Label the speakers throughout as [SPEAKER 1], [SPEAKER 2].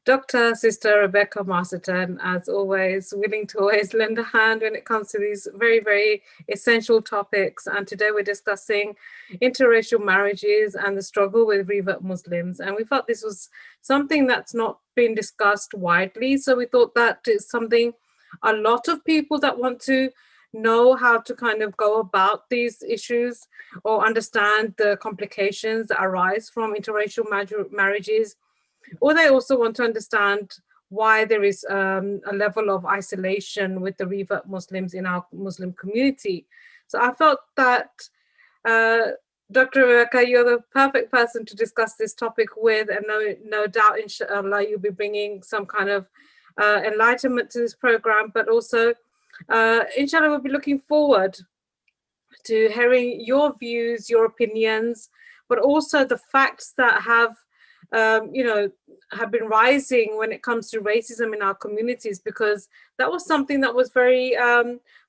[SPEAKER 1] Dr. Sister Rebecca Masterton, as always, willing to always lend a hand when it comes to these very, very essential topics. And today we're discussing interracial marriages and the struggle with revert Muslims. And we thought this was something that's not been discussed widely. So we thought that is something a lot of people that want to know how to kind of go about these issues or understand the complications that arise from interracial marriages, or they also want to understand why there is a level of isolation with the revert Muslims in our Muslim community. So I felt that Dr. Rebecca, you're the perfect person to discuss this topic with, and no doubt, inshallah, you'll be bringing some kind of enlightenment to this program, but also, inshallah, we'll be looking forward to hearing your views, your opinions, but also the facts that have been rising when it comes to racism in our communities, because that was something that was very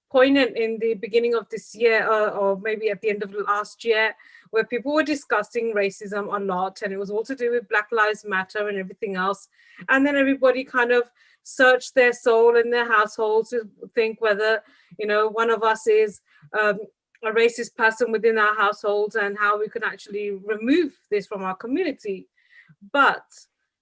[SPEAKER 1] poignant in the beginning of this year, or maybe at the end of last year, where people were discussing racism a lot, and it was all to do with Black Lives Matter and everything else. And then everybody kind of searched their soul and their households to think whether, one of us is a racist person within our households, and how we can actually remove this from our community. But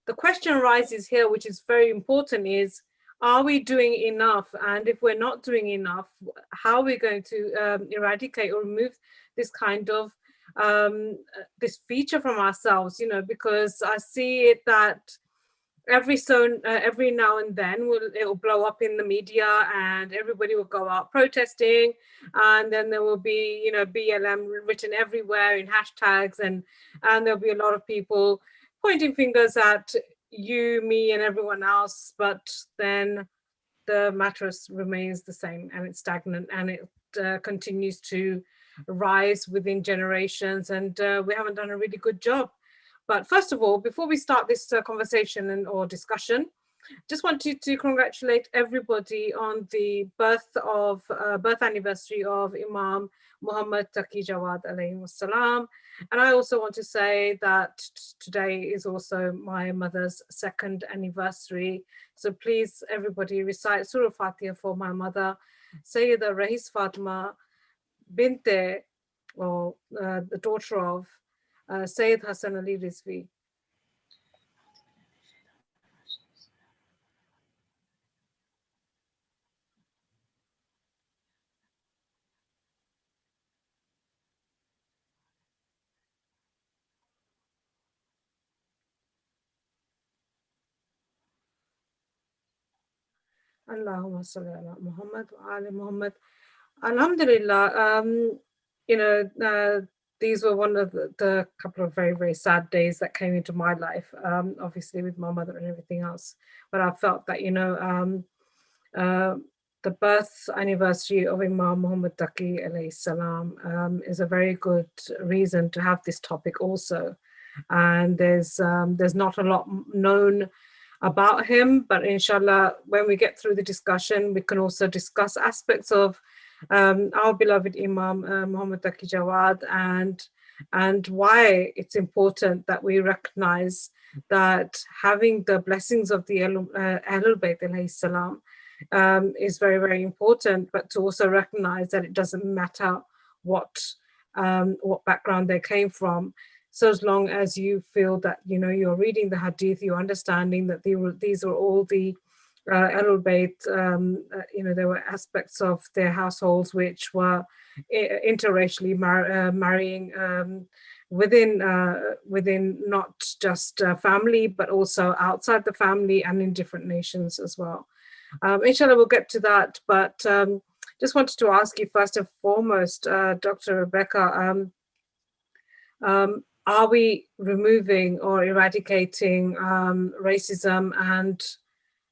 [SPEAKER 1] the question arises here, which is very important, is, are we doing enough? And if we're not doing enough, how are we going to eradicate or remove this kind of this feature from ourselves? Because I see it that every now and then it'll blow up in the media, and everybody will go out protesting, and then there will be BLM written everywhere in hashtags, and there'll be a lot of people pointing fingers at you, me, and everyone else, but then the mattress remains the same, and it's stagnant, and it continues to rise within generations, and we haven't done a really good job. But first of all, before we start this conversation or discussion, just wanted to congratulate everybody on the birth anniversary of Imam Muhammad Taqi Jawad alayhi wassalam. And I also want to say that today is also my mother's second anniversary. So please, everybody, recite Surah Fatiha for my mother, Sayyida Rahis Fatima Binte, or the daughter of Sayyid Hassan Ali Rizvi. Allahumma salli ala Muhammad wa ali Muhammad. Alhamdulillah, these were one of the couple of very, very sad days that came into my life, obviously with my mother and everything else. But I felt that, the birth anniversary of Imam Muhammad Taqi alayhi salam is a very good reason to have this topic also. And there's not a lot known about him, but inshallah, when we get through the discussion, we can also discuss aspects of our beloved Imam Muhammad Taqi Jawad, and why it's important that we recognize that having the blessings of the Ahlul Bayt alayhi salam is very, very important, but to also recognize that it doesn't matter what background they came from. So as long as you feel that, you're reading the hadith, you're understanding that these are all the Ahlul Bayt, there were aspects of their households which were interracially marrying within not just family, but also outside the family and in different nations as well. Inshallah, we'll get to that, but just wanted to ask you first and foremost, Dr. Rebecca, are we removing or eradicating racism,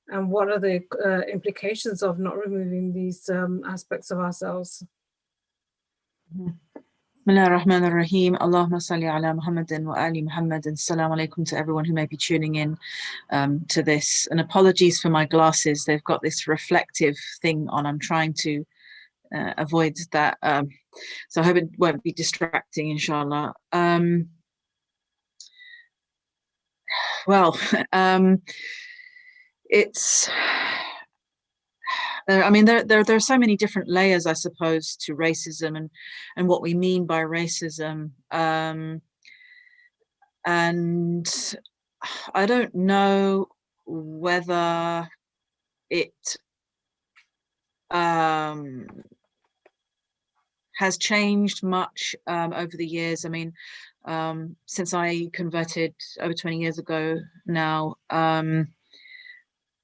[SPEAKER 1] and what are the implications of not removing these aspects of ourselves?
[SPEAKER 2] Bismillah ar-Rahman ar-Rahim. Allahumma salli ala Muhammadin wa ali Muhammadin. Assalamu alaikum to everyone who may be tuning in to this. And apologies for my glasses. They've got this reflective thing on. I'm trying to avoid that. So I hope it won't be distracting, inshallah. Well, it's, I mean, there are so many different layers, I suppose, to racism and what we mean by racism. And I don't know whether it has changed much over the years. I mean, since I converted over 20 years ago now,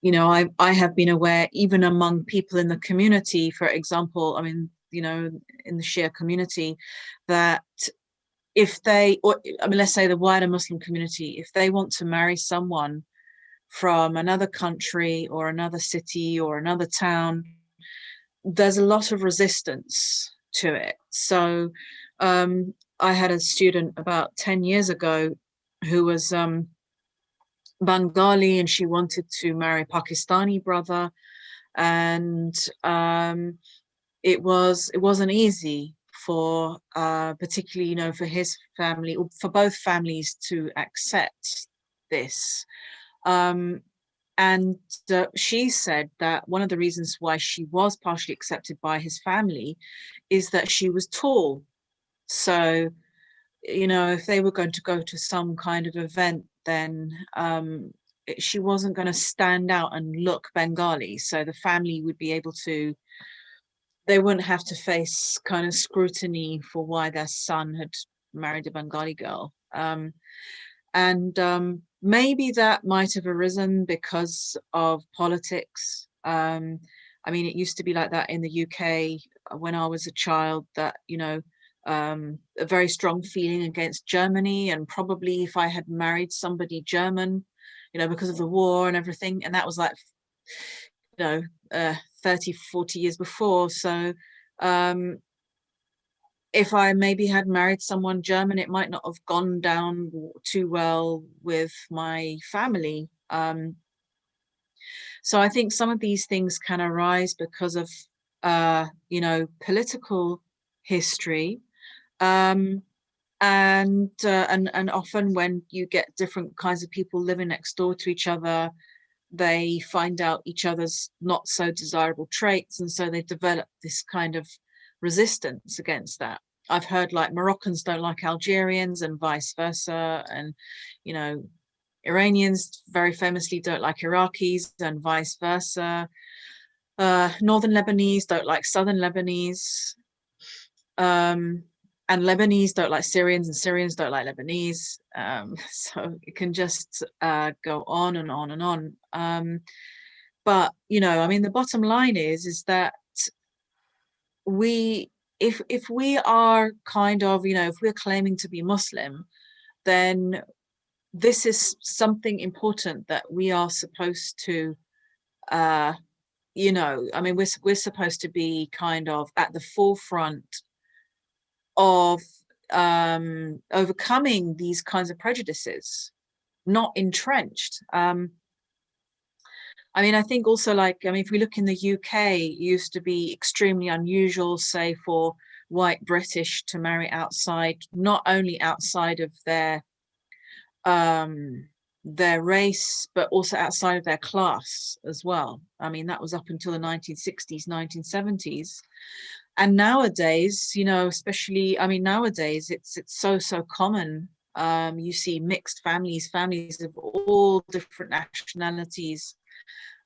[SPEAKER 2] you know, I have been aware, even among people in the community, for example, I mean, you know, in the Shia community, that if they, or I mean, let's say the wider Muslim community, if they want to marry someone from another country or another city or another town, there's a lot of resistance to it. So I had a student about 10 years ago who was Bengali, and she wanted to marry a Pakistani brother, and it wasn't easy for particularly, you know, for his family, or for both families, to accept this. And she said that one of the reasons why she was partially accepted by his family is that she was tall. So, you know, if they were going to go to some kind of event, then she wasn't going to stand out and look Bengali. So the family would be able to, they wouldn't have to face kind of scrutiny for why their son had married a Bengali girl. And maybe that might have arisen because of politics. I mean, it used to be like that in the UK when I was a child, that, you know, a very strong feeling against Germany. And probably if I had married somebody German, you know, because of the war and everything, and that was like, you know, 30, 40 years before. So if I maybe had married someone German, it might not have gone down too well with my family. So I think some of these things can arise because of, you know, political history. And often when you get different kinds of people living next door to each other, they find out each other's not so desirable traits, and so they develop this kind of resistance against that. I've heard like Moroccans don't like Algerians and vice versa, and, you know, Iranians very famously don't like Iraqis and vice versa. Northern Lebanese don't like Southern Lebanese. And Lebanese don't like Syrians, and Syrians don't like Lebanese. So it can just go on and on and on. But, you know, I mean, the bottom line is that if we are kind of, you know, if we're claiming to be Muslim, then this is something important that we are supposed to, you know, I mean, we're supposed to be kind of at the forefront of overcoming these kinds of prejudices, not entrenched. I mean, I think also, like, I mean, if we look in the UK, it used to be extremely unusual, say, for white British to marry outside, not only outside of their race, but also outside of their class as well. I mean, that was up until the 1960s, 1970s. And nowadays, you know, especially, I mean, nowadays it's so common. You see mixed families of all different nationalities,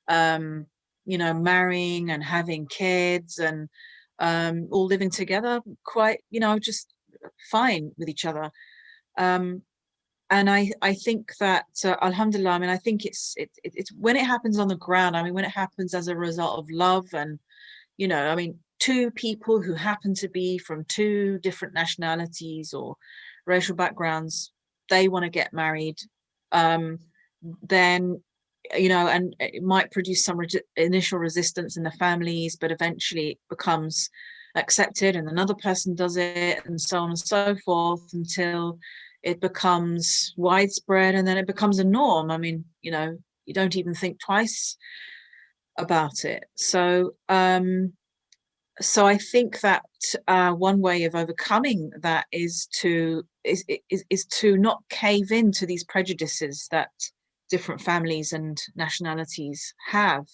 [SPEAKER 2] you know, marrying and having kids, and all living together quite, you know, just fine with each other. And I think that alhamdulillah, I mean, I think it's when it happens on the ground, I mean, when it happens as a result of love, and, you know, I mean, two people who happen to be from two different nationalities or racial backgrounds, they want to get married, then, you know, and it might produce some initial resistance in the families, but eventually it becomes accepted and another person does it, and so on and so forth, until it becomes widespread, and then it becomes a norm. I mean, you know, you don't even think twice about it. So so I think that one way of overcoming that is to not cave into these prejudices that different families and nationalities have.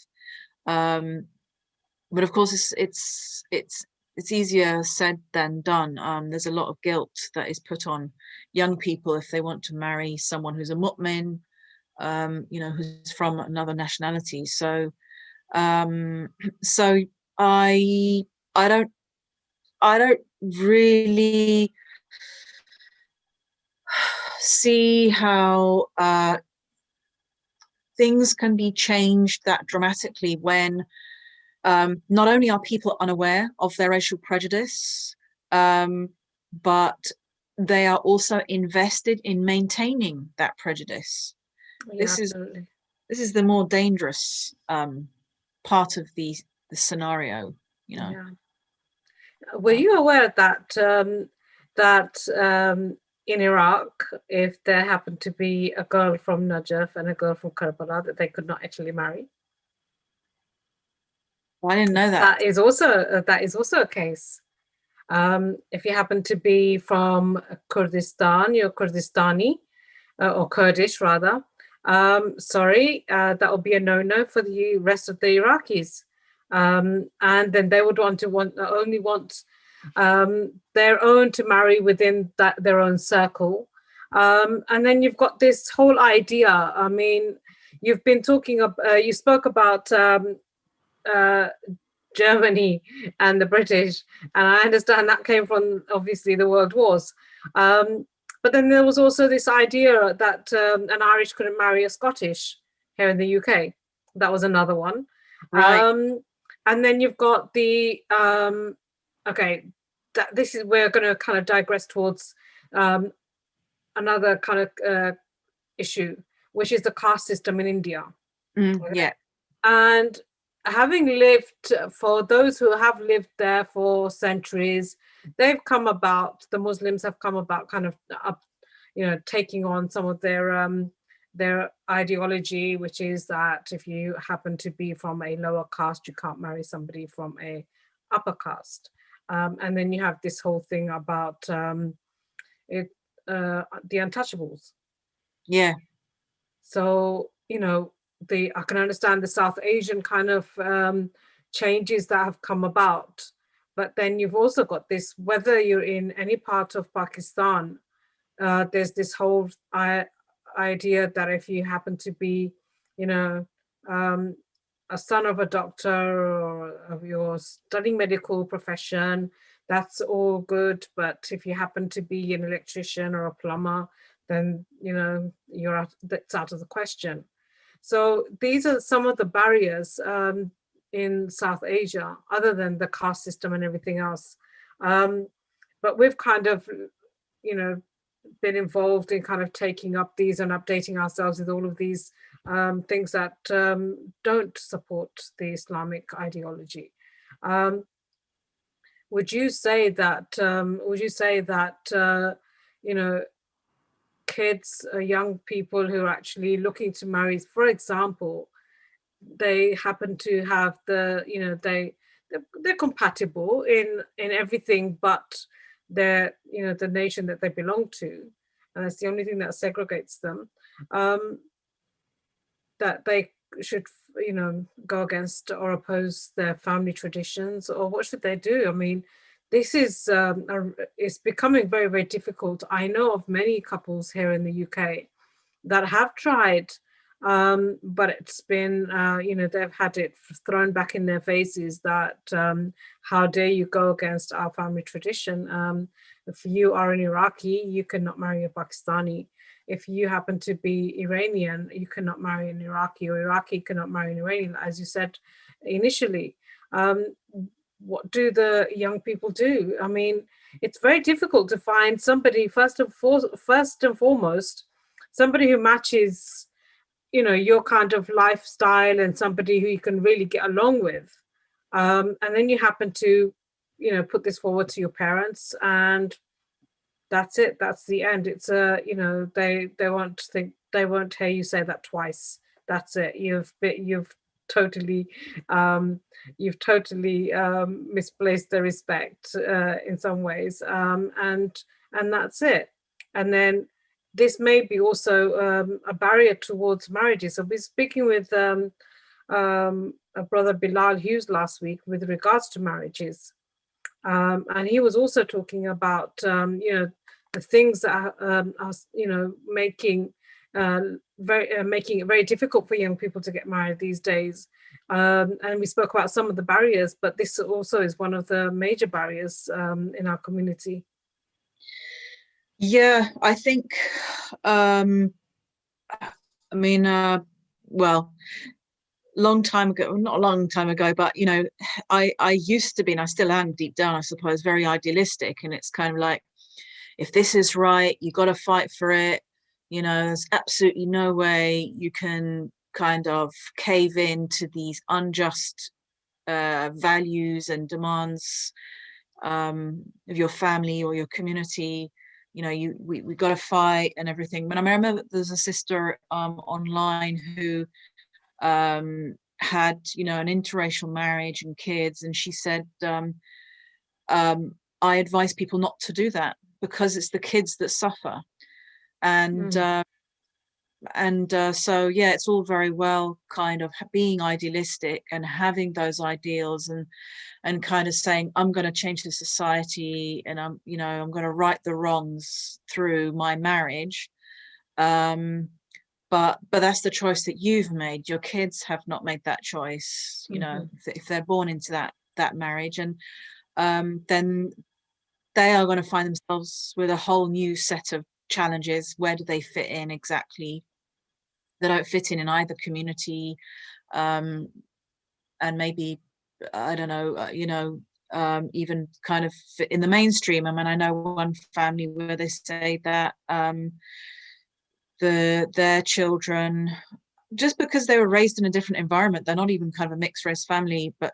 [SPEAKER 2] But of course, it's easier said than done. There's a lot of guilt that is put on young people if they want to marry someone who's a mu'min, who's from another nationality. So, so I I don't really see how things can be changed that dramatically when not only are people unaware of their racial prejudice, but they are also invested in maintaining that prejudice.
[SPEAKER 1] Yeah,
[SPEAKER 2] This
[SPEAKER 1] absolutely.
[SPEAKER 2] is the more dangerous part of the scenario,
[SPEAKER 1] Yeah. Were you aware that in Iraq, if there happened to be a girl from Najaf and a girl from Karbala, that they could not actually marry?
[SPEAKER 2] I didn't know that.
[SPEAKER 1] That is also a case. If you happen to be from Kurdistan, you're Kurdistani or Kurdish rather. That will be a no-no for the rest of the Iraqis. And then they would only want their own to marry within their own circle. And then you've got this whole idea. I mean, you've been talking you spoke about Germany and the British, and I understand that came from obviously the World Wars. But then there was also this idea that an Irish couldn't marry a Scottish here in the UK. That was another one.
[SPEAKER 2] Right.
[SPEAKER 1] And then you've got the this is we're going to kind of digress towards another kind of issue, which is the caste system in India.
[SPEAKER 2] Yeah.
[SPEAKER 1] And having lived, for those who have lived there for centuries, the Muslims have come about kind of taking on some of their ideology, which is that if you happen to be from a lower caste, you can't marry somebody from a upper caste. And then you have this whole thing about the untouchables.
[SPEAKER 2] Yeah.
[SPEAKER 1] So, I can understand the South Asian kind of changes that have come about. But then you've also got this, whether you're in any part of Pakistan, there's this whole idea that if you happen to be, a son of a doctor or you're studying medical profession, that's all good. But if you happen to be an electrician or a plumber, then that's out of the question. So these are some of the barriers in South Asia, other than the caste system and everything else. But we've kind of, been involved in kind of taking up these and updating ourselves with all of these things that don't support the Islamic ideology. Would you say that kids, young people who are actually looking to marry, for example, they happen to have they're compatible in everything but their the nation that they belong to, and that's the only thing that segregates them, that they should go against or oppose their family traditions, or what should they do? I mean, this is it's becoming very, very difficult. I know of many couples here in the UK that have tried, but it's been they've had it thrown back in their faces that how dare you go against our family tradition. If you are an Iraqi, you cannot marry a Pakistani. If you happen to be Iranian, you cannot marry an Iraqi, or Iraqi cannot marry an Iranian, as you said initially. What do the young people do? I mean, it's very difficult to find somebody, first and foremost, somebody who matches, your kind of lifestyle and somebody who you can really get along with. And then you happen to, put this forward to your parents, and that's it. That's the end. It's they won't hear you say that twice. That's it. You've totally misplaced the respect in some ways, and that's it. And then this may be also a barrier towards marriages. So we're speaking with a brother Bilal Hughes last week with regards to marriages. And he was also talking about, the things that are making making it very difficult for young people to get married these days. And we spoke about some of the barriers, but this also is one of the major barriers in our community.
[SPEAKER 2] Yeah, I think, well, long time ago, not a long time ago, but I used to be, and I still am deep down, I suppose, very idealistic. And it's kind of like, if this is right, you got to fight for it. There's absolutely no way you can kind of cave into these unjust values and demands of your family or your community. We got to fight and everything. But I remember there's a sister online who had an interracial marriage and kids, and she said, I advise people not to do that because it's the kids that suffer. And so yeah, it's all very well kind of being idealistic and having those ideals and kind of saying, I'm going to change the society, and I'm going to right the wrongs through my marriage. But that's the choice that you've made. Your kids have not made that choice, if they're born into that marriage. And then they are going to find themselves with a whole new set of challenges. Where do they fit in exactly? They don't fit in either community. And maybe, I don't know, even kind of fit in the mainstream. I mean, I know one family where they say that their children, just because they were raised in a different environment, they're not even kind of a mixed race family, but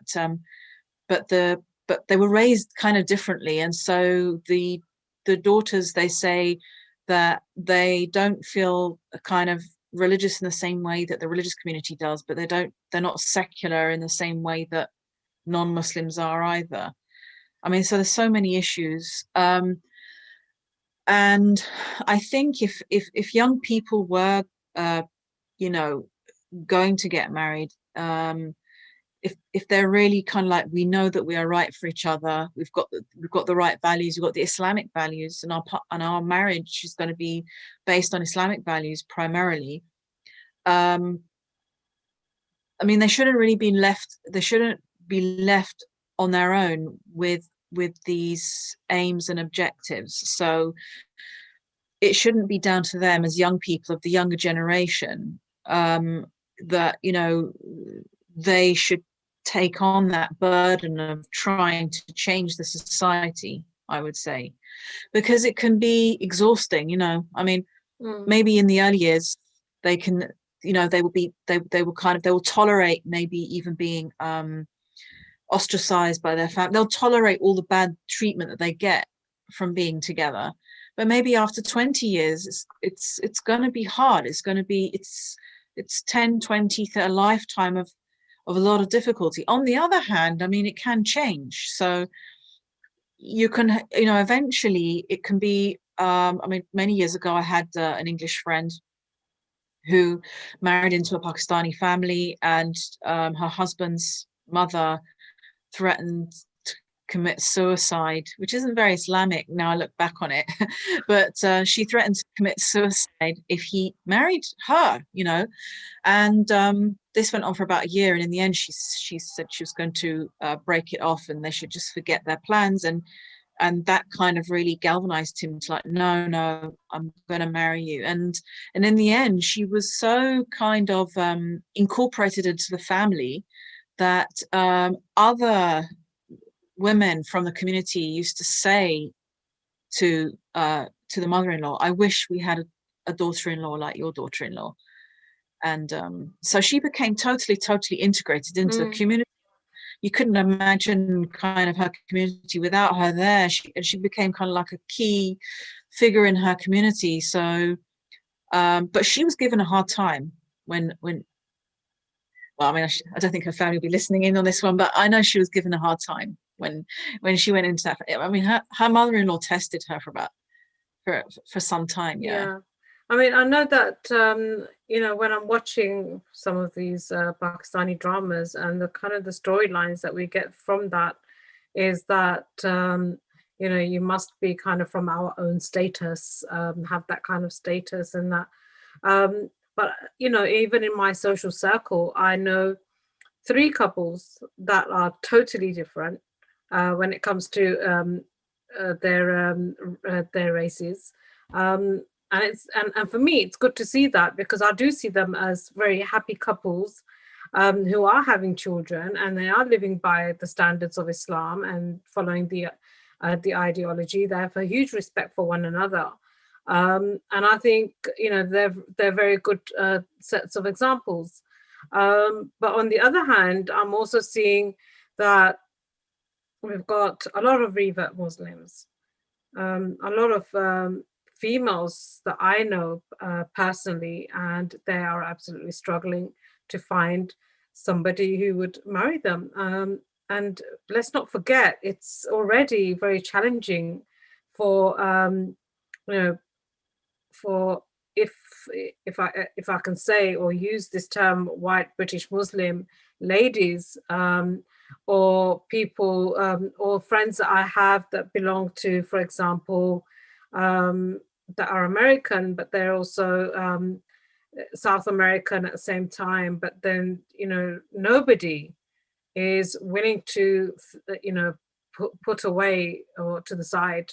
[SPEAKER 2] they were raised kind of differently. And so the daughters, they say that they don't feel kind of religious in the same way that the religious community does, but they're not secular in the same way that non-Muslims are either. I mean, so there's so many issues. And I think if young people were, going to get married, if they're really kind of like, we know that we are right for each other, we've got the right values, we've got the Islamic values, and our marriage is going to be based on Islamic values primarily. I mean, they shouldn't be left on their own with these aims and objectives. So it shouldn't be down to them as young people of the younger generation, that they should take on that burden of trying to change the society, I would say, because it can be exhausting. I mean, maybe in the early years they can, they will tolerate maybe even being ostracized by their family. They'll tolerate all the bad treatment that they get from being together. But maybe after 20 years, it's going to be hard. It's 10, 20, a lifetime of a lot of difficulty. On the other hand, I mean, it can change. So you can, eventually it can be, I mean, many years ago, I had an English friend who married into a Pakistani family, and her husband's mother threatened to commit suicide, which isn't very Islamic now I look back on it. But she threatened to commit suicide if he married her, and this went on for about a year. And in the end, she said she was going to break it off, and they should just forget their plans. And that kind of really galvanized him to like, no, I'm going to marry you. And in the end, she was so kind of incorporated into the family that other women from the community used to say to the mother-in-law, I wish we had a daughter-in-law like your daughter-in-law. And so she became totally integrated into the community. You couldn't imagine kind of her community without her there. She became kind of like a key figure in her community. So, but she was given a hard time when well, I mean, I don't think her family will be listening in on this one, but I know she was given a hard time when she went into that. I mean, her mother-in-law tested her for some time. Yeah.
[SPEAKER 1] I mean, I know that, when I'm watching some of these Pakistani dramas, and the kind of the storylines that we get from that is that, you must be kind of from our own status, have that kind of status and that. But, even in my social circle, I know 3 couples that are totally different when it comes to their races. And for me, it's good to see that, because I do see them as very happy couples who are having children, and they are living by the standards of Islam and following the ideology. They have a huge respect for one another. And I think they're very good sets of examples. But on the other hand, I'm also seeing that we've got a lot of revert Muslims, a lot of females that I know personally, and they are absolutely struggling to find somebody who would marry them. And let's not forget, it's already very challenging for for if I can say or use this term, white British Muslim ladies, or people or friends that I have that belong to, for example, that are American, but they're also South American at the same time. But then, nobody is willing to, put away or to the side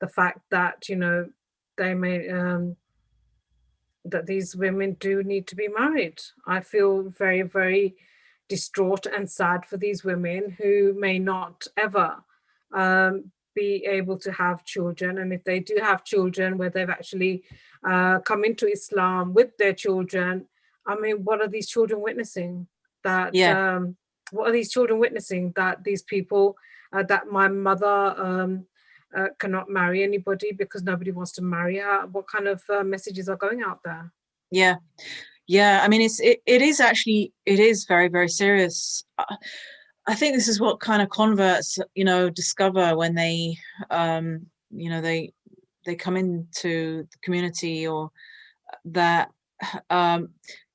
[SPEAKER 1] the fact that, they may that these women do need to be married. I feel very, very distraught and sad for these women who may not ever be able to have children. And if they do have children where they've actually come into Islam with their children, I mean, what are these children witnessing? That what are these children witnessing? That these people, that my mother cannot marry anybody because nobody wants to marry her. What kind of messages are going out there?
[SPEAKER 2] Yeah, I mean, it is very, very serious. I think this is what kind of converts discover when they they come into the community, or that I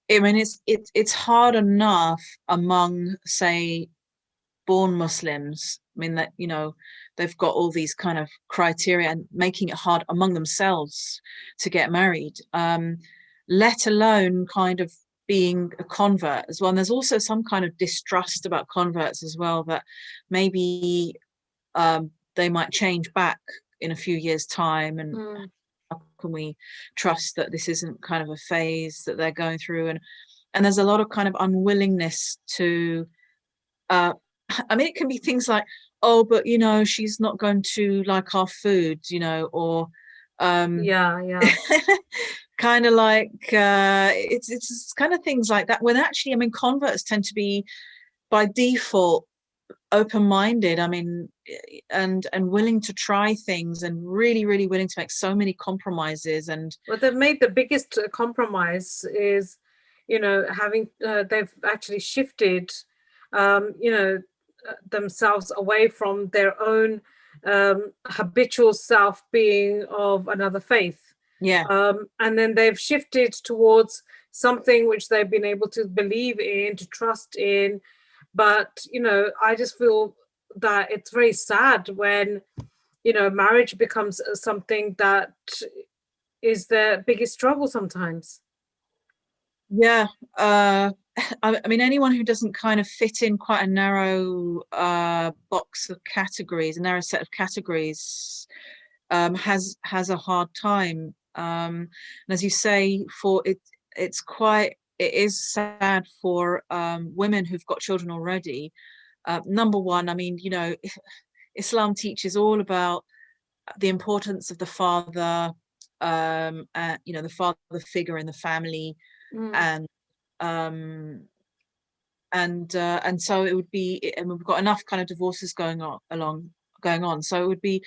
[SPEAKER 2] mean, it's hard enough among, say, born Muslims. I mean, that they've got all these kind of criteria, and making it hard among themselves to get married, let alone kind of being a convert as well. And there's also some kind of distrust about converts as well, that maybe they might change back in a few years' time, and how can we trust that this isn't kind of a phase that they're going through? And there's a lot of kind of unwillingness to I mean, it can be things like, oh, but she's not going to like our food, or kind of like it's kind of things like that, when actually, I mean, converts tend to be by default open-minded, I mean, and willing to try things, and really, really willing to make so many compromises. And
[SPEAKER 1] well, they've made the biggest compromise is having they've actually shifted themselves away from their own habitual self being of another faith. And then they've shifted towards something which they've been able to believe in, to trust in. But I just feel that it's very sad when marriage becomes something that is their biggest struggle sometimes.
[SPEAKER 2] I mean, anyone who doesn't kind of fit in quite a narrow box of categories, a narrow set of categories, has a hard time. And as you say, it is sad for women who've got children already. Number one, I mean, Islam teaches all about the importance of the father, the father figure in the family, and so it would be, and we've got enough kind of divorces going on. So it would be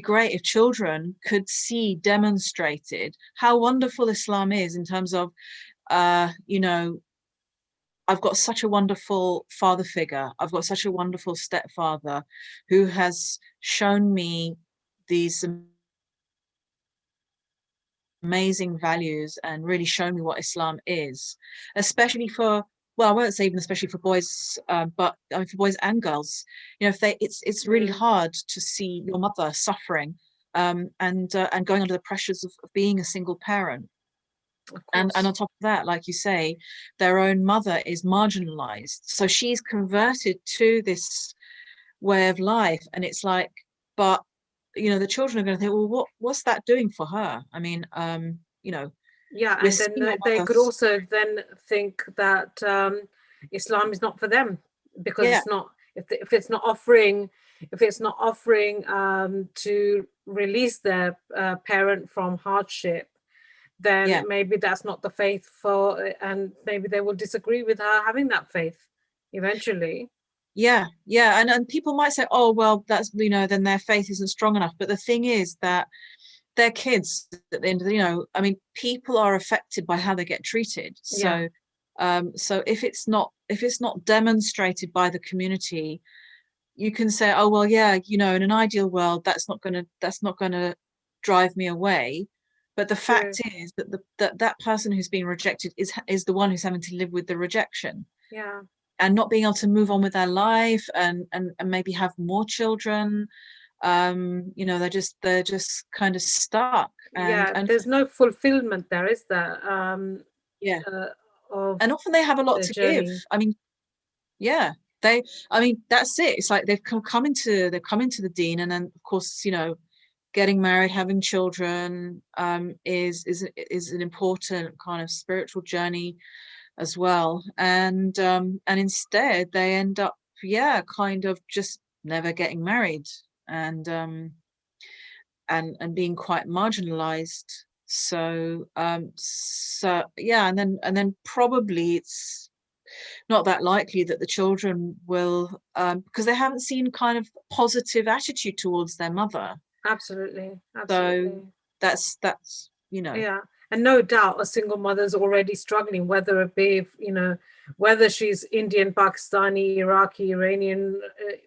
[SPEAKER 2] great if children could see demonstrated how wonderful Islam is, in terms of, I've got such a wonderful father figure. I've got such a wonderful stepfather who has shown me these amazing values and really shown me what Islam is, especially for, well, I won't say even especially for boys, but I mean, for boys and girls. You know, if they, it's really hard to see your mother suffering, and going under the pressures of being a single parent. And on top of that, like you say, their own mother is marginalized. So she's converted to this way of life. And it's like, but you know, the children are going to think, well, what's that doing for her? I mean, you know,
[SPEAKER 1] yeah, and then they could also then think that Islam is not for them, because it's not, if it's not offering to release their parent from hardship, then maybe that's not the faith for, and maybe they will disagree with her having that faith eventually.
[SPEAKER 2] And people might say, oh well, that's, you know, then their faith isn't strong enough. But the thing is that they're kids at the end of the, you know, I mean, people are affected by how they get treated. So so if it's not demonstrated by the community, you can say, oh well, yeah, you know, in an ideal world that's not gonna drive me away. But the fact is that that person who's being rejected is the one who's having to live with the rejection. And not being able to move on with their life and maybe have more children. You know, they're just kind of stuck. And
[SPEAKER 1] there's no fulfillment there, is there?
[SPEAKER 2] And often they have a lot to give. I mean, that's it. It's like they've come into the deen, and then of course, you know, getting married, having children is an important kind of spiritual journey as well. And instead they end up kind of just never getting married, and being quite marginalized. So and then probably it's not that likely that the children will, because they haven't seen kind of positive attitude towards their mother.
[SPEAKER 1] Absolutely.
[SPEAKER 2] So that's you know.
[SPEAKER 1] And no doubt a single mother's already struggling, whether it be, you know, whether she's Indian, Pakistani, Iraqi, Iranian,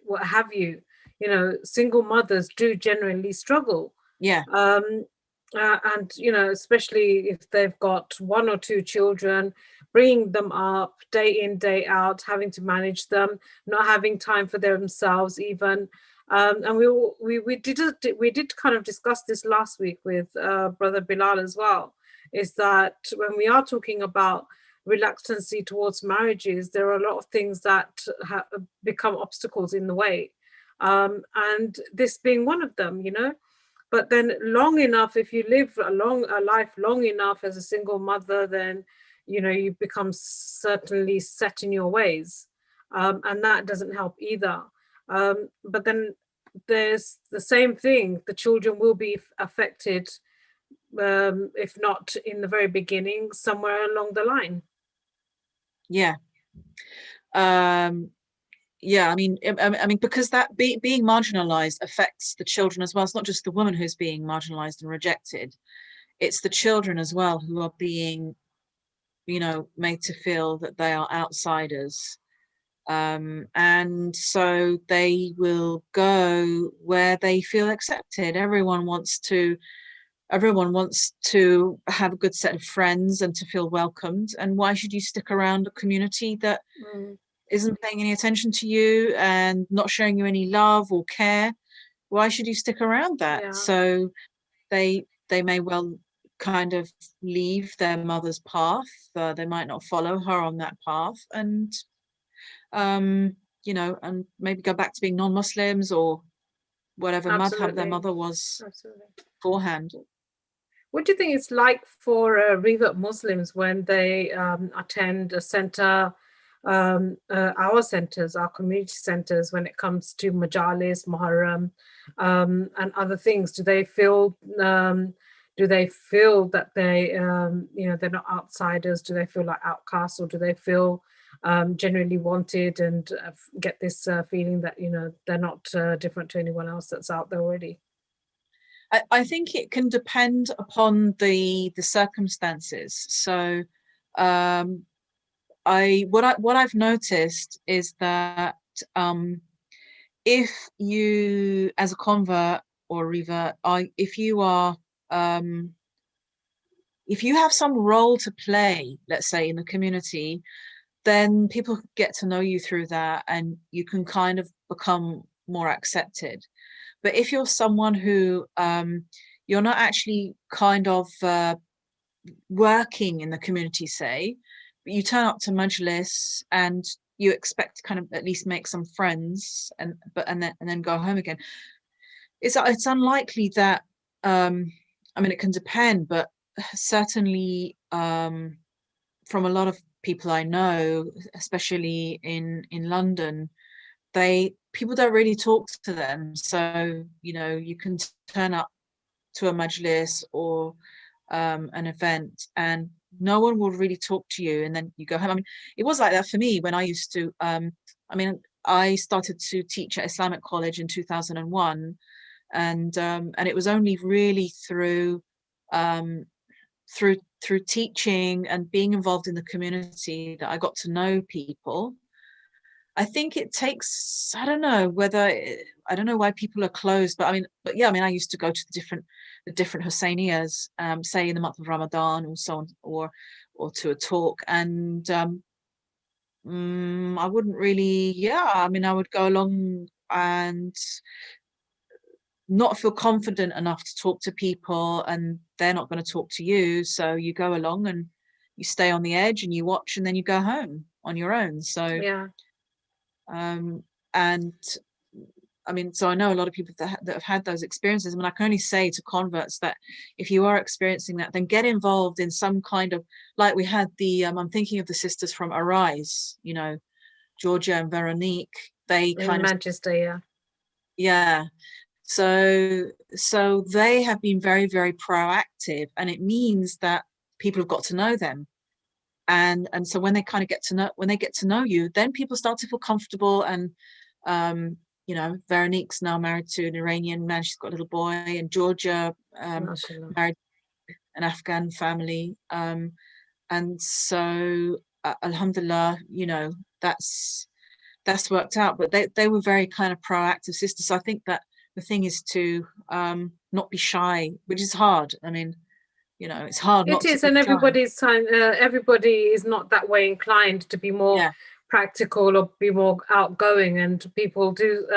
[SPEAKER 1] what have you. You know, single mothers do genuinely struggle. And, you know, especially if they've got one or two children, bringing them up day in, day out, having to manage them, not having time for themselves even. And we did kind of discuss this last week with Brother Bilal as well, is that when we are talking about reluctancy towards marriages, there are a lot of things that have become obstacles in the way, and this being one of them, you know. But then long enough, if you live a life long enough as a single mother, then, you know, you become certainly set in your ways, and that doesn't help either. But then there's the same thing, the children will be affected, if not in the very beginning, somewhere along the line.
[SPEAKER 2] I mean, because that being marginalized affects the children as well. It's not just the woman who's being marginalized and rejected, it's the children as well who are being, you know, made to feel that they are outsiders. And so they will go where they feel accepted. Everyone wants to have a good set of friends and to feel welcomed. And why should you stick around a community that isn't paying any attention to you and not showing you any love or care? Why should you stick around that? So they may well kind of leave their mother's path. They might not follow her on that path, and you know, and maybe go back to being non-Muslims or whatever madhab their mother was beforehand.
[SPEAKER 1] What do you think it's like for revert Muslims when they attend a center, our centers, our community centers, when it comes to majalis, Muharram, and other things? Do they feel that they, you know, they're not outsiders? Do they feel like outcasts, or do they feel genuinely wanted and get this feeling that, you know, they're not different to anyone else that's out there already?
[SPEAKER 2] I think it can depend upon the circumstances. So what I've noticed is that if you, as a convert or revert, if you are if you have some role to play, let's say in the community, then people get to know you through that, and you can kind of become more accepted. But if you're someone who you're not actually kind of working in the community, say, but you turn up to Majlis and you expect to kind of at least make some friends and then go home again, it's unlikely that I mean, it can depend, but certainly from a lot of people I know, especially in London, people don't really talk to them. So, you know, you can turn up to a majlis or an event and no one will really talk to you, and then you go home. I mean, it was like that for me when I used to I mean, I started to teach at Islamic College in 2001, and it was only really through through teaching and being involved in the community that I got to know people. I think it takes, I don't know I don't know why people are closed, but yeah, I mean, I used to go to the different Hussainiyas, say in the month of Ramadan or so on, or to a talk, and I wouldn't really, yeah, I mean, I would go along and not feel confident enough to talk to people, and they're not going to talk to you, so you go along and you stay on the edge and you watch, and then you go home on your own. So
[SPEAKER 1] Yeah.
[SPEAKER 2] And I mean, so I know a lot of people that have had those experiences. I mean, I can only say to converts that if you are experiencing that, then get involved in some kind of, like we had the I'm thinking of the sisters from Arise, you know, Georgia and Veronique. They
[SPEAKER 1] In
[SPEAKER 2] kind of,
[SPEAKER 1] Manchester, yeah.
[SPEAKER 2] yeah. So they have been very, very proactive, and it means that people have got to know them. And so when they kind of get to know you, then people start to feel comfortable. And you know, Veronique's now married to an Iranian man, she's got a little boy, and Georgia married an Afghan family, and so alhamdulillah, you know, that's worked out. But they were very kind of proactive sisters. So I think that the thing is to not be shy, which is hard. I mean, you know, it's hard not to be shy.
[SPEAKER 1] And everybody is not that way inclined to be more practical or be more outgoing, and people do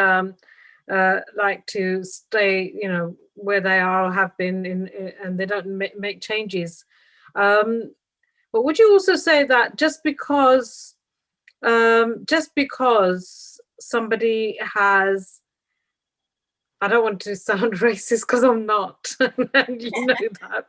[SPEAKER 1] like to stay, you know, where they are or have been and they don't make changes. But would you also say that just because somebody has, I don't want to sound racist because I'm not, and you know that,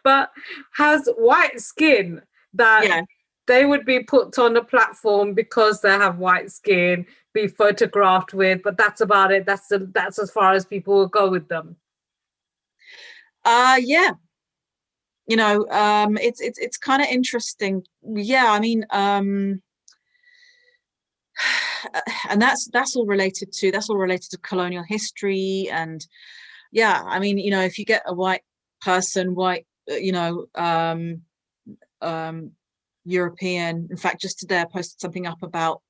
[SPEAKER 1] but has white skin, that they would be put on a platform because they have white skin, be photographed with, but that's about it. That's as far as people will go with them.
[SPEAKER 2] Yeah. You know, it's kind of interesting. Yeah, I mean, and that's all related to colonial history. And yeah, I mean, you know, if you get a white person, you know, European, in fact, just today I posted something up about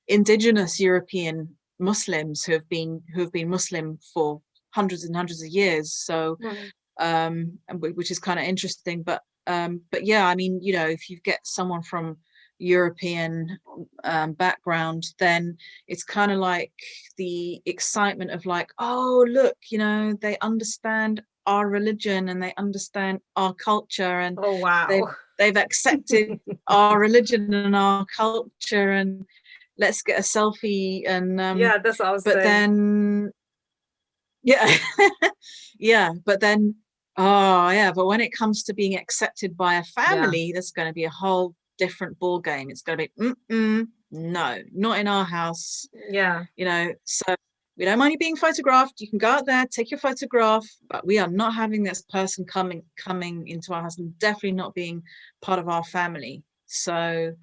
[SPEAKER 2] indigenous European Muslims who have been Muslim for hundreds and hundreds of years. So which is kind of interesting. But yeah, I mean, you know, if you get someone from European background, then it's kind of like the excitement of like, oh look, you know, they understand our religion and they understand our culture, and
[SPEAKER 1] oh wow,
[SPEAKER 2] they've accepted our religion and our culture, and let's get a selfie. And
[SPEAKER 1] yeah, that's what I was saying.
[SPEAKER 2] Then yeah yeah, but then but when it comes to being accepted by a family, there's going to be a whole different ball game. It's going to be no, not in our house.
[SPEAKER 1] Yeah,
[SPEAKER 2] you know, so we don't mind you being photographed. You can go out there, take your photograph, but we are not having this person coming into our house, and definitely not being part of our family. So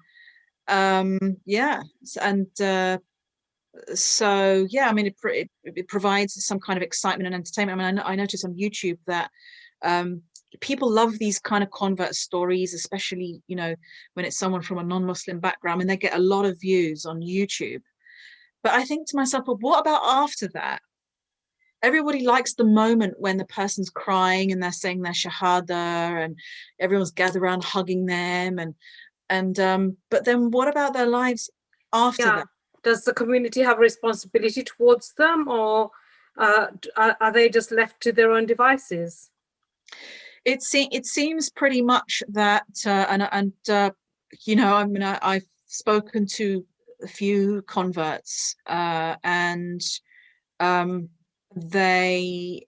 [SPEAKER 2] yeah, and so yeah, I mean, it provides some kind of excitement and entertainment. I mean, I noticed on YouTube that people love these kind of convert stories, especially, you know, when it's someone from a non-Muslim background, and they get a lot of views on YouTube. But I think to myself, well, what about after that? everybody likes the moment when the person's crying and they're saying their shahada and everyone's gathered around hugging them, and but then what about their lives after that?
[SPEAKER 1] Does the community have a responsibility towards them, or are they just left to their own devices?
[SPEAKER 2] It seems pretty much that, you know, I mean, I've spoken to a few converts, and they,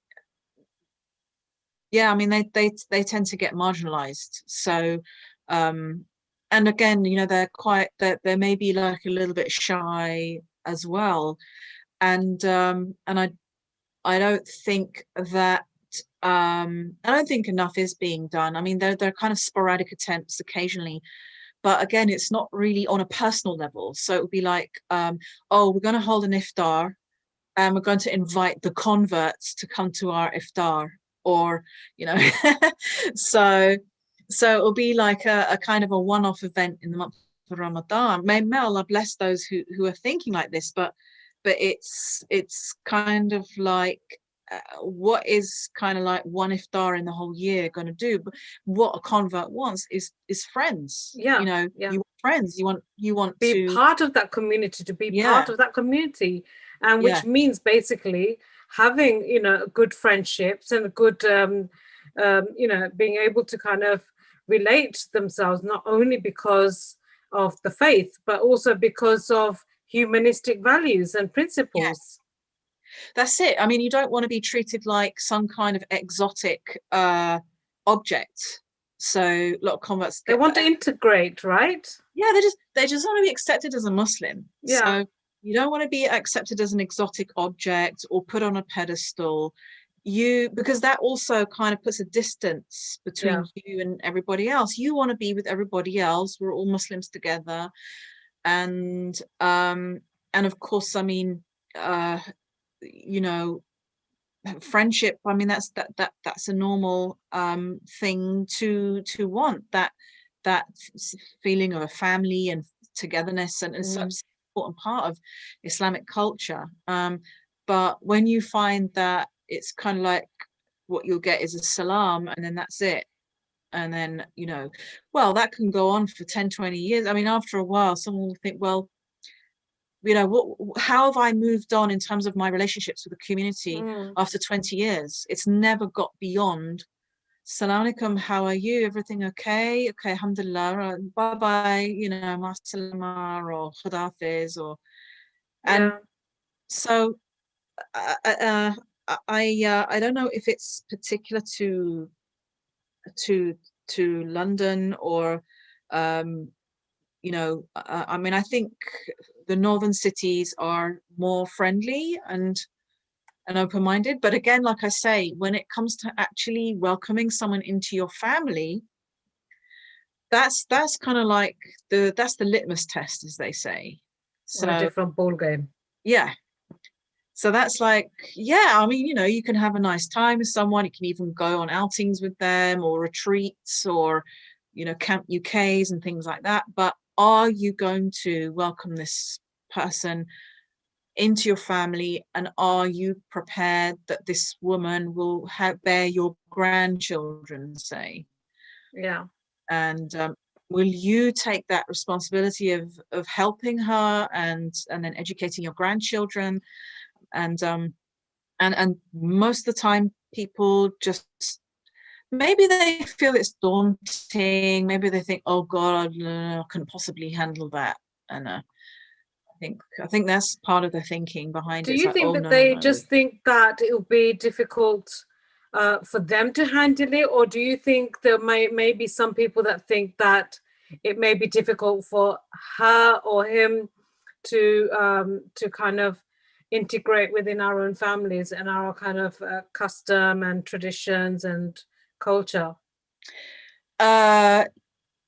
[SPEAKER 2] yeah, I mean, they tend to get marginalized. So, and again, you know, they're maybe like a little bit shy as well, and I don't think that. I don't think enough is being done. I mean, they're kind of sporadic attempts occasionally, but again, it's not really on a personal level. So it would be like, oh, we're going to hold an iftar, and we're going to invite the converts to come to our iftar, or, you know, so it'll be like a kind of a one-off event in the month of Ramadan. May Allah bless those who are thinking like this, but it's kind of like, what is kind of like one iftar in the whole year going to do? But what a convert wants is friends. You know, you want friends, you want
[SPEAKER 1] be
[SPEAKER 2] to
[SPEAKER 1] part of that community, to be part of that community, and which means basically having, you know, good friendships and good you know, being able to kind of relate themselves, not only because of the faith but also because of humanistic values and principles.
[SPEAKER 2] That's it. I mean, you don't want to be treated like some kind of exotic object. So a lot of converts,
[SPEAKER 1] they want to integrate, right?
[SPEAKER 2] Yeah, they just want to be accepted as a Muslim. So you don't want to be accepted as an exotic object or put on a pedestal. Because that also kind of puts a distance between you and everybody else. You want to be with everybody else. We're all Muslims together, and of course, I mean, you know, friendship, I mean, that's a normal thing to want, that feeling of a family and togetherness, and it's such an important part of Islamic culture. But when you find that it's kind of like what you'll get is a salam and then that's it, and then, you know, well, that can go on for 10-20 years. I mean, after a while someone will think, well, you know, how have I moved on in terms of my relationships with the community after 20 years? It's never got beyond Salam alaikum, how are you? Everything okay? Okay, alhamdulillah, bye bye, you know, ma salama or khudafiz, or and so I don't know if it's particular to London or you know, I mean, I think the northern cities are more friendly and open-minded, but again, like I say, when it comes to actually welcoming someone into your family, that's kind of like that's the litmus test, as they say. So
[SPEAKER 1] a different ball game.
[SPEAKER 2] Yeah. So that's like, yeah, I mean, you know, you can have a nice time with someone, you can even go on outings with them or retreats or, you know, Camp UKs and things like that, but are you going to welcome this person into your family, and are you prepared that this woman will bear your grandchildren, say? And will you take that responsibility of helping her and then educating your grandchildren? And most of the time people just, maybe they feel it's daunting, maybe they think, oh God, I couldn't possibly handle that, and I think that's part of the thinking behind it.
[SPEAKER 1] Do you think that they just think that it will be difficult for them to handle it, or do you think there may be some people that think that it may be difficult for her or him to kind of integrate within our own families and our kind of custom and traditions and culture?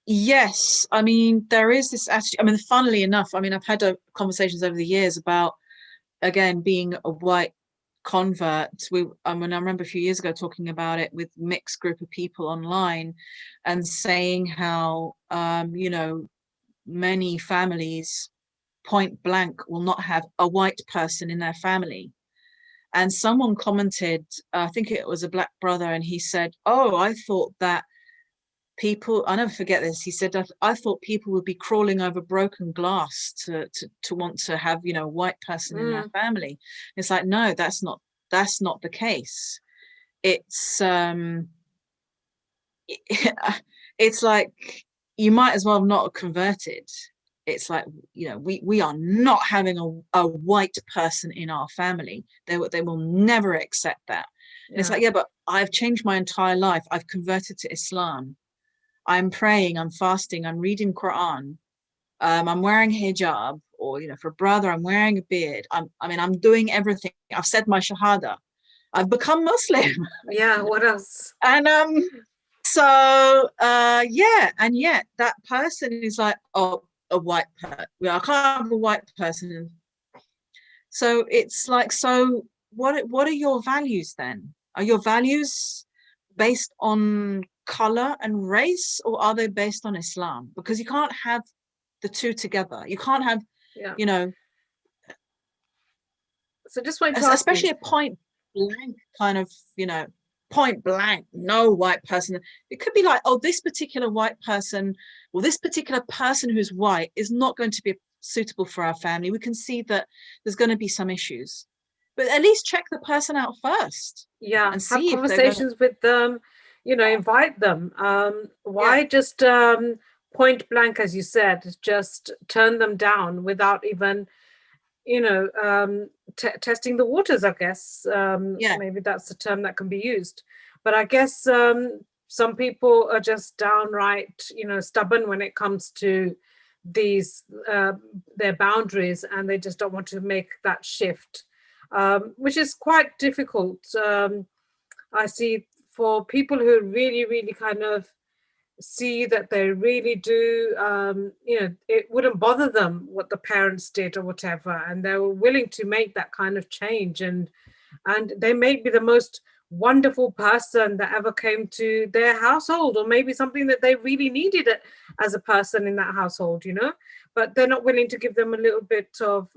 [SPEAKER 2] Yes, I mean, there is this attitude. I mean, funnily enough, I mean, I've had conversations over the years about, again, being a white convert. I mean, I remember a few years ago talking about it with mixed group of people online and saying how, you know, many families point blank will not have a white person in their family. And someone commented, I think it was a black brother, and he said, oh, I thought that people, I never forget this, he said, I thought people would be crawling over broken glass to want to have, you know, a white person in their family. It's like, no, that's not the case. It's it's like, you might as well not have converted. It's like, you know, we are not having a white person in our family. They will never accept that. And it's like, yeah, but I've changed my entire life. I've converted to Islam. I'm praying, I'm fasting, I'm reading Quran. I'm wearing hijab, or, you know, for brother, I'm wearing a beard. I'm doing everything. I've said my shahada. I've become Muslim.
[SPEAKER 1] Yeah, what else?
[SPEAKER 2] And so yeah, and yet that person is like, oh, a white person. I can't have a white person. So it's like, so what are your values then? Are your values based on color and race, or are they based on Islam? Because you can't have the two together. You can't have, you know.
[SPEAKER 1] So just want to ask
[SPEAKER 2] especially
[SPEAKER 1] you,
[SPEAKER 2] a point blank kind of, you know, point blank, no white person. It could be like, oh, this particular white person, or this particular person who's white is not going to be suitable for our family. We can see that there's going to be some issues, but at least check the person out first.
[SPEAKER 1] Yeah,
[SPEAKER 2] And
[SPEAKER 1] have
[SPEAKER 2] see if they're
[SPEAKER 1] conversations with them, you know, invite them. Why just point blank, as you said, just turn them down without even, you know, testing the waters, I guess. Maybe that's the term that can be used. But I guess some people are just downright, you know, stubborn when it comes to these their boundaries, and they just don't want to make that shift, which is quite difficult. I see for people who really, really kind of see that they really do, you know, it wouldn't bother them what the parents did or whatever, and they were willing to make that kind of change, and they may be the most wonderful person that ever came to their household, or maybe something that they really needed as a person in that household, you know, but they're not willing to give them a little bit of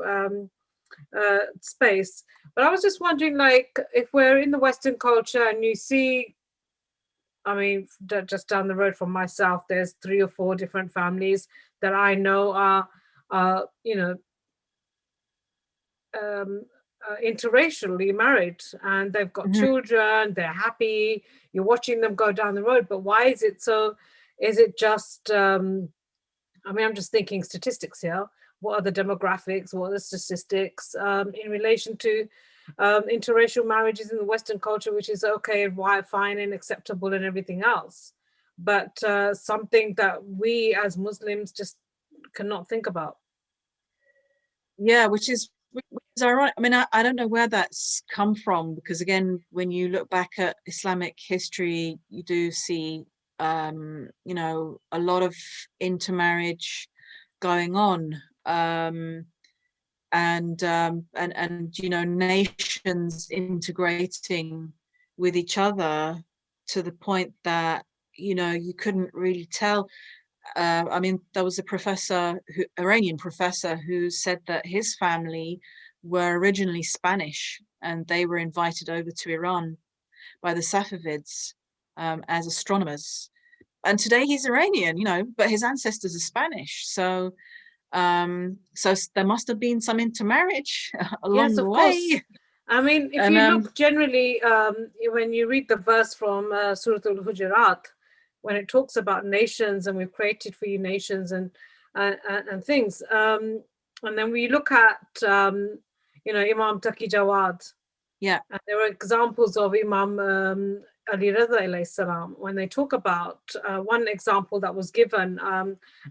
[SPEAKER 1] space. But I was just wondering, like, if we're in the Western culture and you see, I mean, just down the road from myself, there's 3 or 4 different families that I know are you know, interracially married, and they've got children, they're happy, you're watching them go down the road. But why is it so? Is it just, I mean, I'm just thinking statistics here. What are the demographics? What are the statistics in relation to interracial marriages in the Western culture, which is okay, why, fine and acceptable and everything else, but something that we as Muslims just cannot think about.
[SPEAKER 2] Yeah, which is ironic. I mean, I don't know where that's come from, because again, when you look back at Islamic history, you do see, you know, a lot of intermarriage going on, and you know, nations integrating with each other to the point that, you know, you couldn't really tell. I mean, there was a professor, Iranian professor, who said that his family were originally Spanish, and they were invited over to Iran by the Safavids as astronomers. And today he's Iranian, you know, but his ancestors are Spanish. So so there must have been some intermarriage along the way.
[SPEAKER 1] Course. I mean, if you look generally, when you read the verse from Surah Al-Hujurat, when it talks about nations and we've created for you nations and things, and then we look at, you know, Imam Taqi Jawad.
[SPEAKER 2] Yeah.
[SPEAKER 1] And there are examples of Imam Ali Reza alayhi salam, when they talk about one example that was given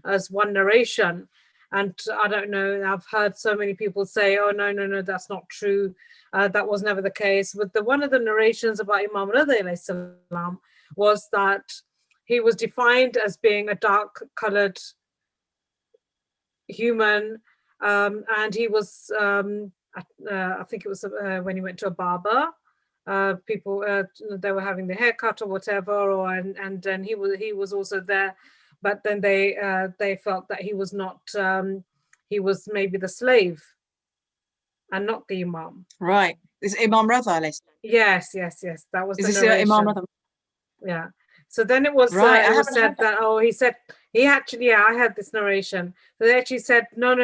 [SPEAKER 1] as one narration. And I don't know, I've heard so many people say, oh, no, that's not true. That was never the case. But one of the narrations about Imam Reza alayhi salam was that he was defined as being a dark-colored human, and he was, I think it was when he went to a barber, people, they were having the haircut or whatever, or and then he was also there. But then they felt that he was not, he was maybe the slave and not the imam.
[SPEAKER 2] Right. Is it Imam Reza alayhi salam?
[SPEAKER 1] Yes, that was
[SPEAKER 2] Is
[SPEAKER 1] the
[SPEAKER 2] this Imam
[SPEAKER 1] narration.
[SPEAKER 2] Reza?
[SPEAKER 1] Yeah. So then it was
[SPEAKER 2] Right, I haven't
[SPEAKER 1] said
[SPEAKER 2] heard that.
[SPEAKER 1] that, he said he actually, yeah, I had this narration. So they actually said, no,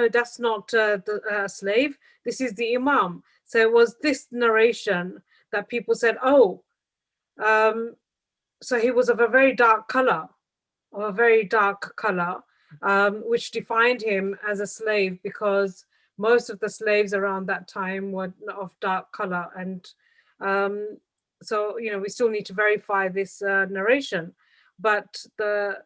[SPEAKER 1] that's not the slave. This is the Imam. So it was this narration that people said, oh, so he was of a very dark color, which defined him as a slave, because most of the slaves around that time were of dark color. And so, we still need to verify this narration. But the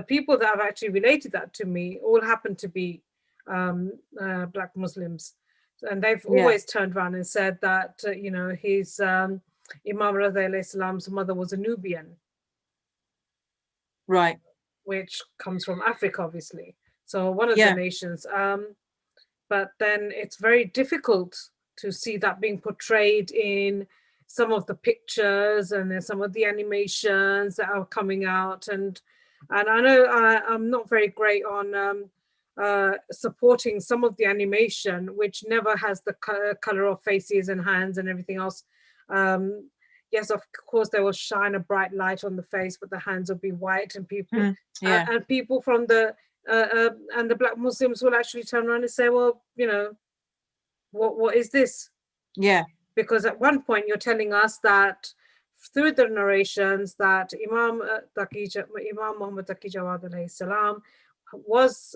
[SPEAKER 1] people that have actually related that to me all happen to be Black Muslims. And they've always turned around and said that, his Imam Reza alayhi salam's mother was a Nubian.
[SPEAKER 2] Right.
[SPEAKER 1] Which comes from Africa, obviously. So one of the nations. But then it's very difficult to see that being portrayed in some of the pictures and then some of the animations that are coming out. And I know I'm not very great on supporting some of the animation, which never has the color of faces and hands and everything else. Yes, of course, they will shine a bright light on the face, but the hands will be white, and people and people from the and the Black Muslims will actually turn around and say, well, what is this?
[SPEAKER 2] Yeah.
[SPEAKER 1] Because at one point you're telling us that through the narrations that Imam Muhammad Taqi Jawad alayhi salam was,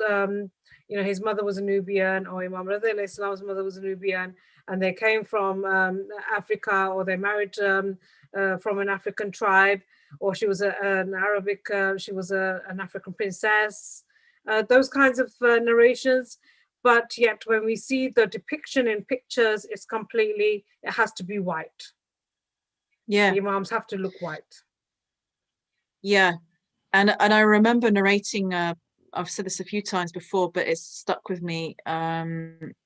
[SPEAKER 1] his mother was a Nubian, or Imam Reza alayhi salam's mother was a Nubian, and they came from Africa, or they married from an African tribe, or she was an Arabic, she was an African princess, those kinds of narrations. But yet when we see the depiction in pictures, it has to be white.
[SPEAKER 2] Yeah.
[SPEAKER 1] The Imams have to look white.
[SPEAKER 2] Yeah. And I remember narrating, I've said this a few times before, but it's stuck with me,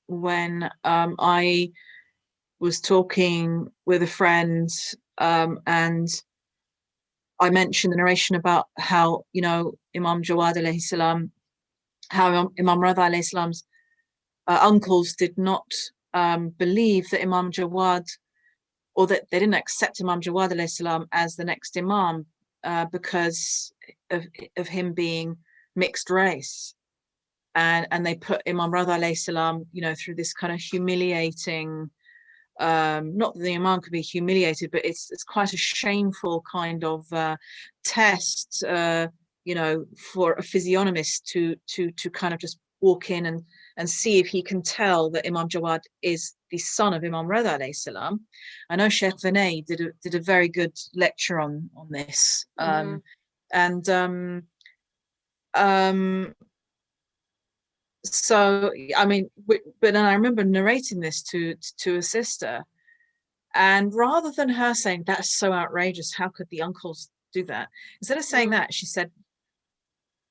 [SPEAKER 2] when I was talking with a friend, and I mentioned the narration about how, Imam Jawad alayhi salam, how Imam Reza alayhi salam's uncles did not believe that Imam Jawad, or that they didn't accept Imam Jawad alayhi salam as the next Imam, because of him being mixed race. And they put Imam Reza alayhi salam, through this kind of humiliating, not that the Imam could be humiliated, but it's quite a shameful kind of test, for a physiognomist to kind of just walk in and see if he can tell that Imam Jawad is the son of Imam Reza alayhi salam. I know Sheikh Vinay did a very good lecture on this. So, I mean, but then I remember narrating this to a sister, and rather than her saying, that's so outrageous, how could the uncles do that? Instead of saying that, she said,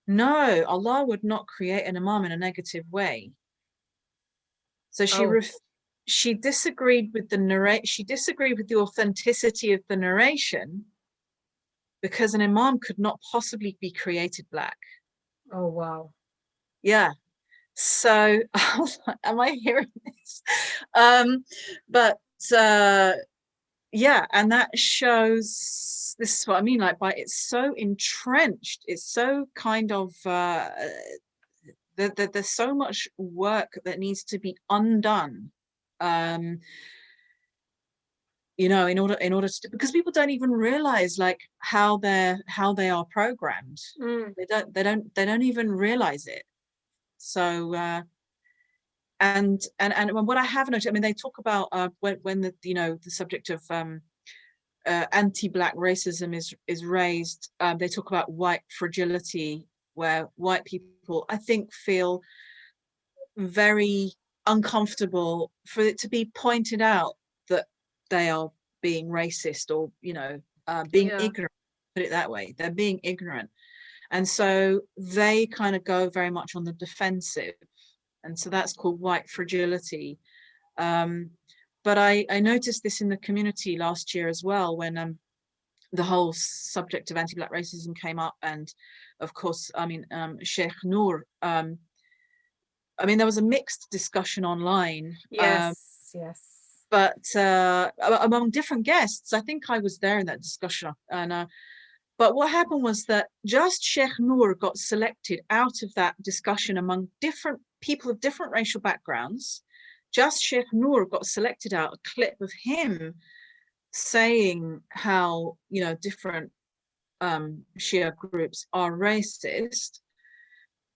[SPEAKER 2] no, Allah would not create an Imam in a negative way. So she disagreed with she disagreed with the authenticity of the narration, because an Imam could not possibly be created black.
[SPEAKER 1] Oh, wow.
[SPEAKER 2] Yeah. So I was like, am I hearing this? Yeah, and that shows, this is what I mean, like, it's so entrenched, it's so kind of there's so much work that needs to be undone, in order to, because people don't even realize like how they are programmed. They don't even realize it. So and what I have noticed, I mean, they talk about when the the subject of anti-black racism is raised, they talk about white fragility, where white people, I think, feel very uncomfortable for it to be pointed out that they are being racist, or being ignorant, put it that way. They're being ignorant, and so they kind of go very much on the defensive, and so that's called white fragility. But I noticed this in the community last year as well, when the whole subject of anti-black racism came up, and of course, I mean, Sheikh Noor, I mean, there was a mixed discussion online.
[SPEAKER 1] Yes.
[SPEAKER 2] but among different guests. I think I was there in that discussion. And but what happened was that just Sheikh Noor got selected out of that discussion among different people of different racial backgrounds. Just Sheikh Noor got selected out, a clip of him saying how, you know, different Shia groups are racist.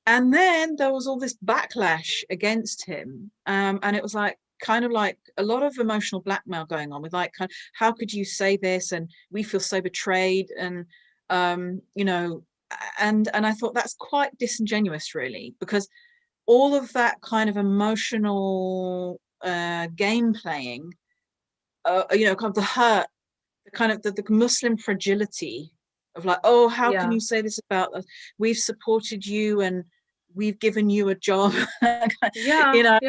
[SPEAKER 2] And then there was all this backlash against him. And it was like, kind of like a lot of emotional blackmail going on with like, how could you say this? And we feel so betrayed. And, you know, and I thought that's quite disingenuous, really, because all of that kind of emotional game playing, you know, kind of the hurt, the kind of the Muslim fragility of like, oh, how can you say this about us? We've supported you and we've given you a job. You know,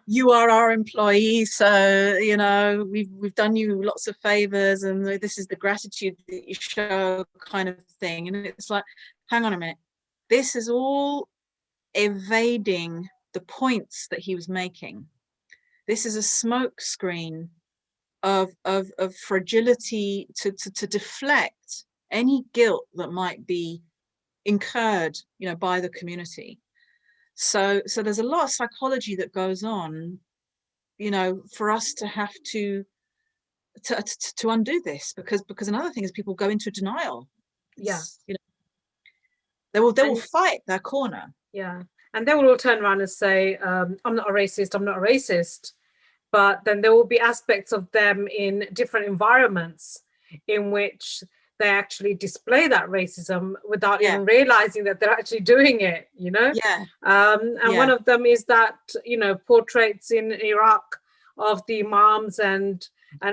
[SPEAKER 2] you are our employee, so you know we've done you lots of favors, and this is the gratitude that you show, kind of thing. And it's like, hang on a minute, this is all evading the points that he was making. This is a smoke screen of fragility to deflect any guilt that might be incurred, you know, by the community. So there's a lot of psychology that goes on, you know, for us to have to undo this, because another thing is people go into denial. Yes, you know, they will fight their corner.
[SPEAKER 1] Yeah, and they will all turn around and say, I'm not a racist, I'm not a racist. But then there will be aspects of them in different environments in which they actually display that racism without even realizing that they're actually doing it, you know? And one of them is that, you know, portraits in Iraq of the imams and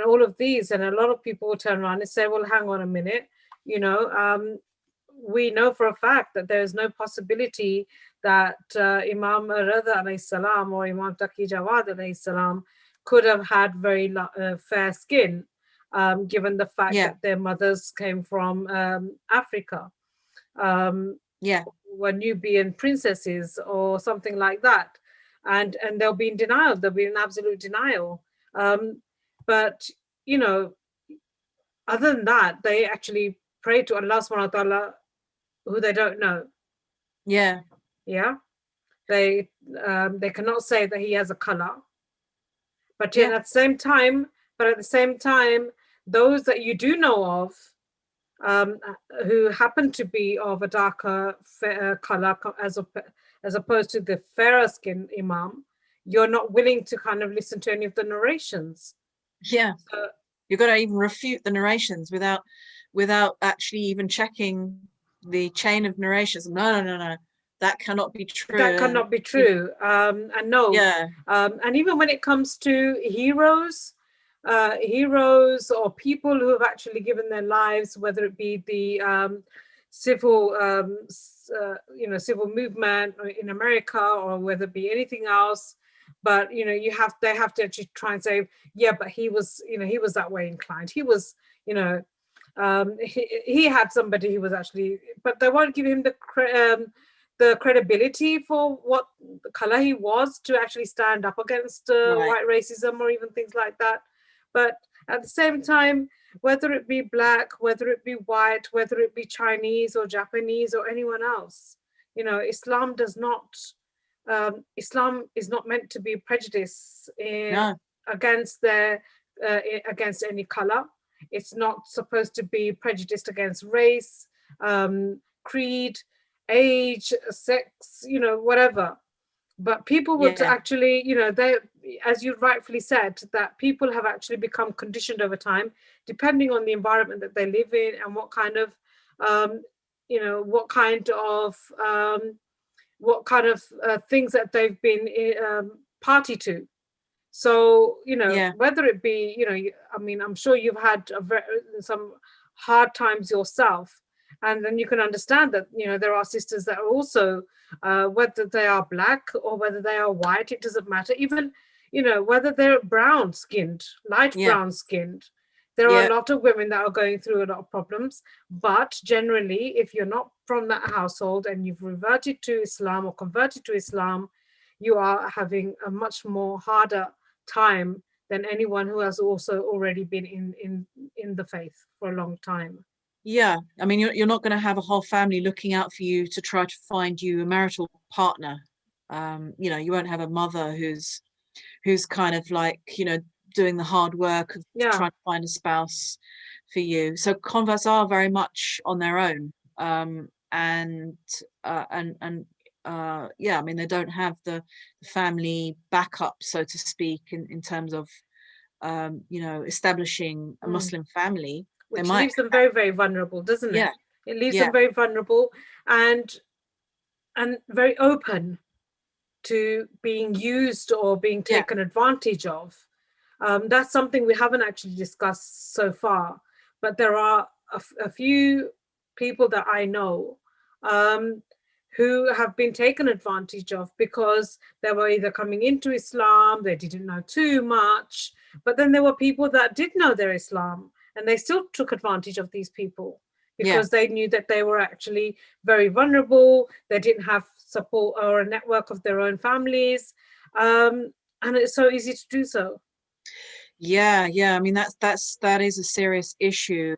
[SPEAKER 1] all of these. And a lot of people will turn around and say, well, hang on a minute, you know, we know for a fact that there is no possibility that Imam Rida alayhi salam or Imam Taqi Jawad alayhi salam could have had very fair skin, given the fact that their mothers came from Africa, were Nubian princesses or something like that, and they'll be in denial. They'll be in absolute denial. But you know, other than that, they actually pray to Allah subhanahu wa ta'ala, who they don't know. They cannot say that he has a color. But yet at the same time, those that you do know of, who happen to be of a darker color as opposed to the fairer skinned imam, you're not willing to kind of listen to any of the narrations.
[SPEAKER 2] So, you've got to even refute the narrations without actually even checking the chain of narrations. No. That cannot be true.
[SPEAKER 1] That cannot be true. And even when it comes to heroes or people who have actually given their lives, whether it be the civil movement in America, or whether it be anything else, but you know, they have to actually try and say, but he was that way inclined. He was, you know, he had somebody who was actually, but they won't give him the credibility for what color he was to actually stand up against white racism or even things like that. But at the same time, whether it be black, whether it be white, whether it be Chinese or Japanese or anyone else, you know, Islam is not meant to be prejudice against against any color. It's not supposed to be prejudiced against race, creed, age, sex, you know, whatever. But people would actually, you know, they, as you rightfully said, that people have actually become conditioned over time, depending on the environment that they live in and what kind of things that they've been party to. So, you know, whether it be, you know, I mean, I'm sure you've had some hard times yourself. And then you can understand that, you know, there are sisters that are also, whether they are black or whether they are white, it doesn't matter. Even, you know, whether they're brown skinned, light brown skinned. There are a lot of women that are going through a lot of problems. But generally, if you're not from that household and you've reverted to Islam or converted to Islam, you are having a much more harder time than anyone who has also already been in the faith for a long time.
[SPEAKER 2] Yeah, I mean, you're not going to have a whole family looking out for you to try to find you a marital partner. You know, you won't have a mother who's kind of like, you know, doing the hard work of trying to find a spouse for you. So converts are very much on their own. Yeah, I mean, they don't have the family backup, so to speak, in terms of you know, establishing a Muslim family.
[SPEAKER 1] Which leaves them very, very vulnerable, doesn't it? It leaves them very vulnerable and very open to being used or being taken advantage of. That's something we haven't actually discussed so far, but there are a few people that I know who have been taken advantage of because they were either coming into Islam, they didn't know too much, but then there were people that did know their Islam and they still took advantage of these people because they knew that they were actually very vulnerable, they didn't have support or a network of their own families, and it's so easy to do so.
[SPEAKER 2] Yeah, I mean, that is a serious issue,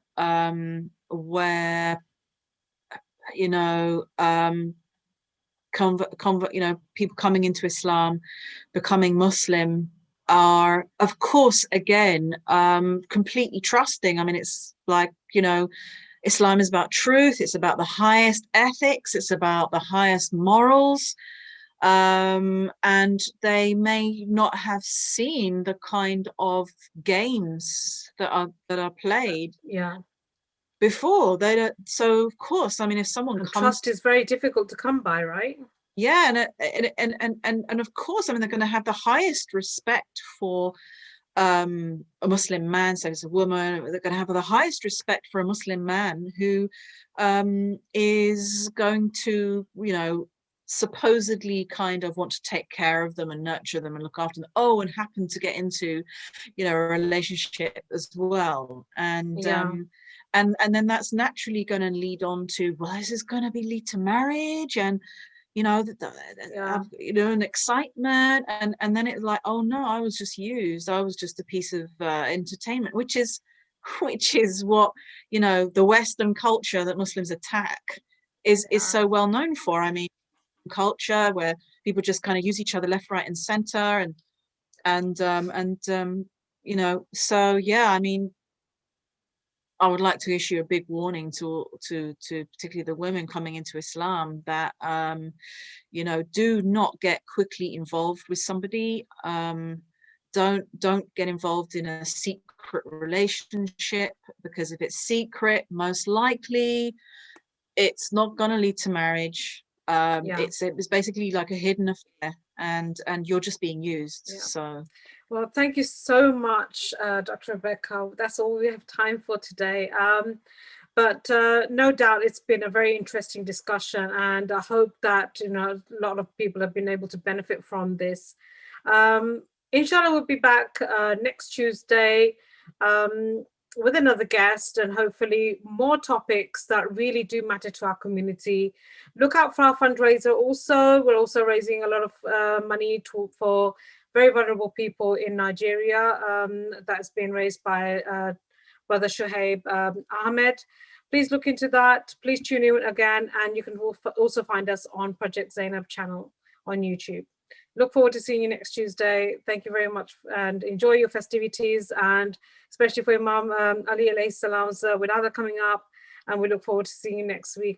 [SPEAKER 2] where, you know, you know, people coming into Islam, becoming Muslim, are, of course, again, completely trusting. I mean, it's like, you know, Islam is about truth, it's about the highest ethics, it's about the highest morals, and they may not have seen the kind of games that are played before. They don't. So of course, I mean, if someone comes,
[SPEAKER 1] trust is very difficult to come by, right?
[SPEAKER 2] Yeah, and of course, I mean, they're going to have the highest respect for a Muslim man. So as a woman, they're going to have the highest respect for a Muslim man who is going to, you know, supposedly kind of want to take care of them and nurture them and look after them. Oh, and happen to get into, you know, a relationship as well. And then that's naturally going to lead on to, well, this is going to lead to marriage, and you know, you know, an excitement, and then it's like, oh no, I was just used, I was just a piece of entertainment, which is what, you know, the Western culture that Muslims attack is so well known for. I mean, culture where people just kind of use each other left, right, and center, and you know, so yeah, I mean, I would like to issue a big warning to particularly the women coming into Islam that, you know, do not get quickly involved with somebody. Don't get involved in a secret relationship, because if it's secret, most likely it's not going to lead to marriage. It's basically like a hidden affair, and you're just being used. So.
[SPEAKER 1] Well, thank you so much, Dr. Rebecca. That's all we have time for today. But no doubt it's been a very interesting discussion, and I hope that, you know, a lot of people have been able to benefit from this. Inshallah, we'll be back next Tuesday with another guest, and hopefully more topics that really do matter to our community. Look out for our fundraiser also. We're also raising a lot of money for very vulnerable people in Nigeria. That's been raised by Brother Shoaib Ahmed. Please look into that. Please tune in again, and you can also find us on Project Zainab channel on YouTube. Look forward to seeing you next Tuesday. Thank you very much, and enjoy your festivities, and especially for Imam Ali alayhi salam's Winada coming up. And we look forward to seeing you next week.